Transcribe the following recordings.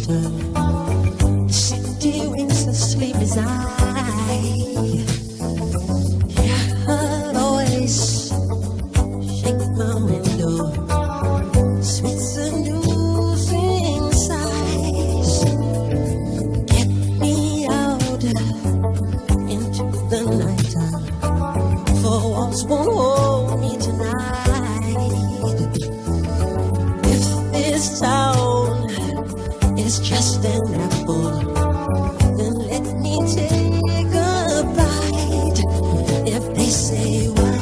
later. The city winks a sleepless eye. Yeah, her voice shake my window, sweet seducing sighs. Get me out into the nighttime, for walls won't hold me tonight. If this town is just an apple, then let me take a bite. If they say why,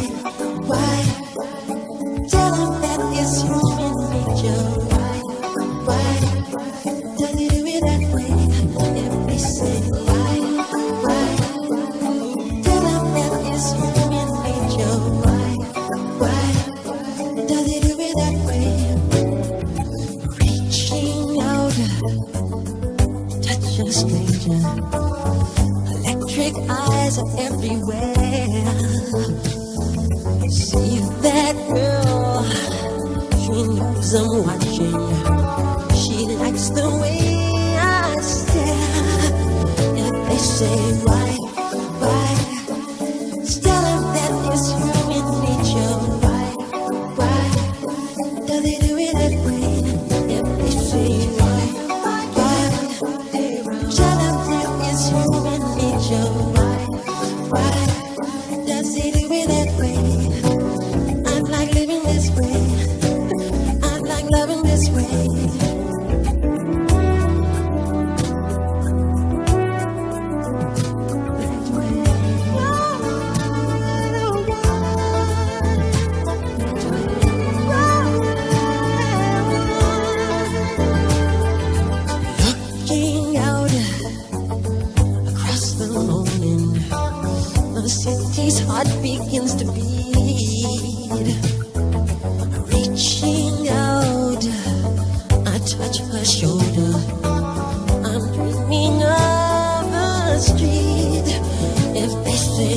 tell them that it's human nature. Why, does it do it that way? If they say why, tell them that it's human nature. Why, does it do it that way? Reaching out, touch a stranger. Electric eyes are everywhere. See that girl, she knows I'm watching. She likes the way I stare. If they say why, tell them that it's human nature. Why, does it do it that way? If they say why, tell them that it's human nature. Why, does it do it that way? I'm like living this way. I'm like loving this way. Looking out across the morning, the city's heart begins to beat. Reaching out, I touch her shoulder. I'm dreaming of the street. If they say